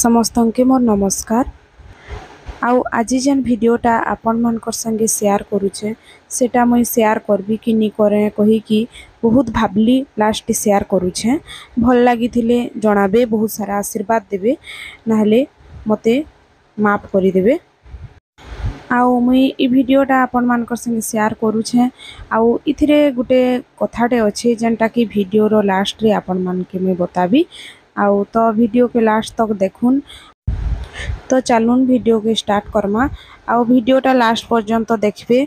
समस्तंके मोर नमस्कार। आउ आज जेन वीडियोटा आपण मानकर संगे शेयर करूचे सेटा मुई शेयर करबी कि नी करे कही कि बहुत भाबली लास्ट शेयर करूचे। भल लगी जनाबे, बहुत सारा आशीर्वाद देबे, नाहले मते माफ करी देबे। आउ मुई ई वीडियोटा आपण मानकर संगे शेयर करूचे। आउ इथिरे गुटे कथाटे अच्छे जेनटा कि वीडियोर लास्ट रे आपण मानके मुई बताबी। आउ तो वीडियो के लास्ट तक देखुन। तो चलून वीडियो के स्टार्ट करमा। आउ वीडियोटा लास्ट पर्यंत देखबे।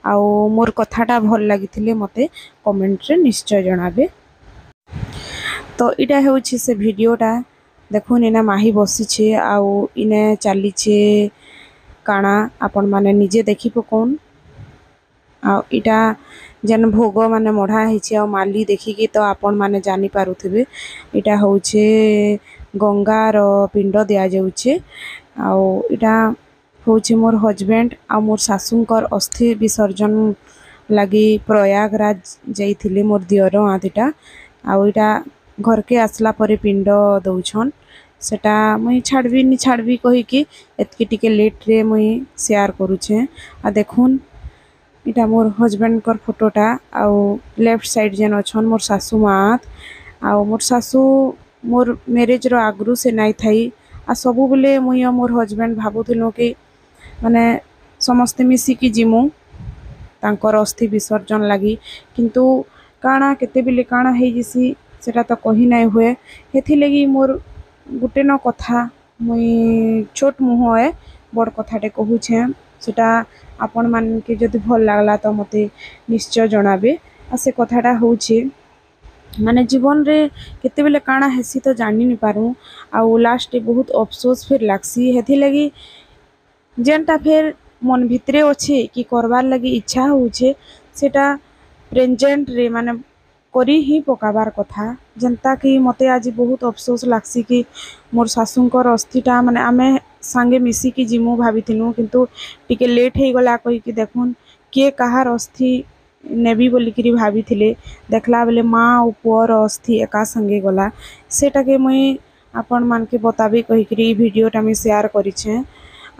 आउ मोर कथाटा भल लगी मते कमेंट रे निश्चय जनाबे। तो इटा हेउछि से वीडियोटा देखुन। इना माही बसिछे आउ इने चलीछे काना आपण माने निजे देखि पकोन। आउ इटा जेन भोग माने मढ़ा हिचे आउ माली देखिकी तो आपण माने जानी पारुथिबे इटा होउछे गंगार पिंड दिया जाउछे। आउ इटा होउछे मोर हस्बैंड आ मोर सासूंकर अस्थि विसर्जन लगी प्रयागराज जाइथिले मोर दियर आदिटा। आउ इटा घर के आसला परे पिंड दउछन। सेटा मुई छाड़बी नी छाड़बी कही कि एतकी टिके लेट रे मुई शेयर करूछे। आ देखुन इटा मोर हस्बैंड कर फोटोटा। आउ लेफ्ट साइड जेन अछन मोर सासू मात। आउ मोर सासू मोर मैरिज रो आगरू से नाइ थाई। आ सबु बेले मुई आ मोर हस्बैंड भाबुथिलु कि माने समस्ते मिसी कि जिमु तांकर अस्थि विसर्जन लगी। किंतु काना केते बेले काना हे जिसी सेटा तो कही नाइ हुए। हेथि लगी मोर गुटे न कथा मुई छोट मुह है बड़ कथाटे कहूछे। सेटा आपण मान के जदि भल लागला तो मते निश्चय जनाबे। आ से कथाटा होउछे माने जीवन रे केते बेले काना हेसी तो जानि नि पारू। आउ लास्ट बहुत अफसोस फिर लागसी। हेथि लगी जेनटा फिर मन भितरे अच्छे कि करबार लगी इच्छा होउछे सेटा प्रेजेंट रे माने करी ही पकाबार कथा। जनता कि मते आज बहुत अफसोस लागसी कि मोर सासूंकर अस्थिटा माने आमे संगे मिसी कि जिमु भाबिथिनु किंतु टिके लेट हे गला कहि कि देखुन के कहार अस्थि नेबी बोलिकिरी भाबिथिले देखला बेले माँ और पुअर अस्थि एका संगे गला। सेटा के मुई आपण मान के बताबी कहिकरी वीडियोटा मी शेयर करिछे।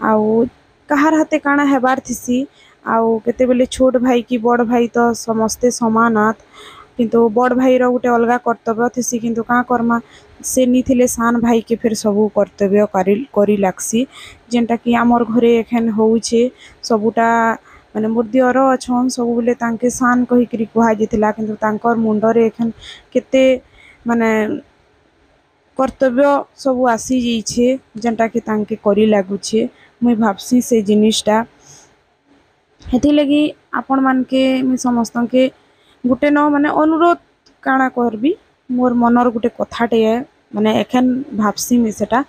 आउ कहार हाथे काना हेबार थिसी आउ केते बेले छोट भाई कि बड़ भाई तो समस्ते समानात किंतु बड़ भाई रो गुटे अलगा कर्तव्य थिसी। किंतु का करमा से नी थिले सान भाई के फिर सबु कर्तव्य करी लागसी। जेनटा कि आमर घरे एखन होउछे सबुटा माने मोर दियर अछन सब बेले तांके सान कहिकरी कुहा जेतिला किंतु तांकर मुंडरे एखन केते माने कर्तव्य सब आसी जाइछे जेनटा कि तांके करी लागुछे। मुई भाबसी से जिनिसटा हेथि लगी आपण मान के मी समस्त के गुटे न माने अनुरोध काना करबी मोर मनर गुटे कथाटे है माने एखन भाबसी मी सेटा।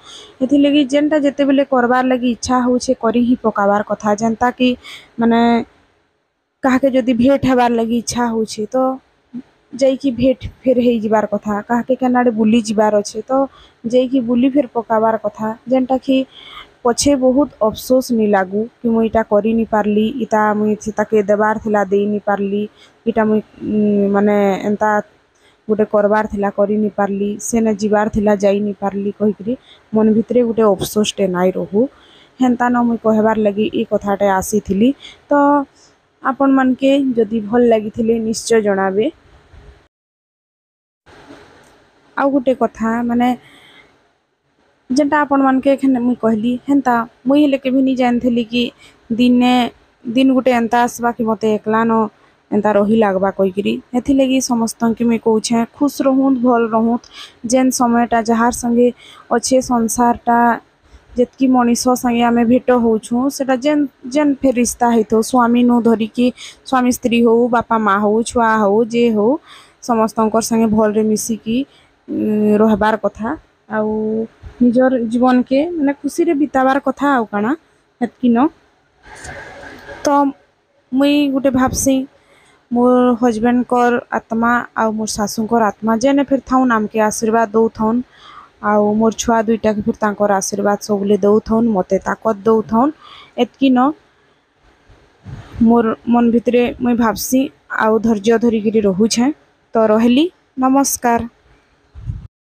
हेथि लगी जेनटा जेते बेले करबार लगी इच्छा होउछे करी ही पकाबार कथा। जनता कि माने काहके जदि भेट हेबार लगी इच्छा होउछे तो जाइकी भेट फिर हे जिबार कथा। काहके केनाडे बुली जिबार अच्छे तो जाइकी बुली फिर पकाबार कथा। जेनटा कि पछे बहुत अफसोस नी लागू कि मुई इटा करी नी पारली इटा मुई ताके देबार थिला देई नी पारली इटा मुई माने एंता गुटे करबार थिला करी नी पारली सेने जिबार थिला जाई नी पारली कहिकरी मन भितरे गुटे अफसोस टे नाइ रहू। हेंता न मुई कहबार लगी ई कथाटे आसीथिली। तो आपण मान के जदि भल लागिथिले निश्चय जनाबे। आउ गुटे कथा माने जेनटा आपण मान के एखन मुई कहली हेंता मुई हेले के भी नी जानथिली कि दिन गुटे एंता आसबा कि मते एकला न एंता रही लागबा कहिकरी। हेथि लगी समस्त के मुई कहूछे खुश रहूं भल रहूं। जेन समयटा जहार संगे अच्छे संसारटा जेतकी मनीष संगे आमे भेट होउछु सेटा जेन जेन फेर रिश्ता हेतो स्वामी नु धरी कि स्वामी स्त्री हो बापा माँ हो छुआ हो जे हो समस्तंकर संगे भल रे मिसी कि रहबार कथा। आउ निजर जीवन के माने खुशी रे बिताबार कथा। आउ काना हेतकी न तो मुई गुटे भाबसी मोर हस्बैंड कर आत्मा आउ मोर सासूंकर आत्मा जेने फिर थाउन आमके आशीर्वाद दउथौन। आउ मोर छुआ दुईटा के फिर तांकर आशीर्वाद सबले दउथौन मते ताकत दउथौन। एतकी न मोर मन भितरे मुई भाबसी आउ धैर्य धरिकिरी रहुछे। तो रहली नमस्कार।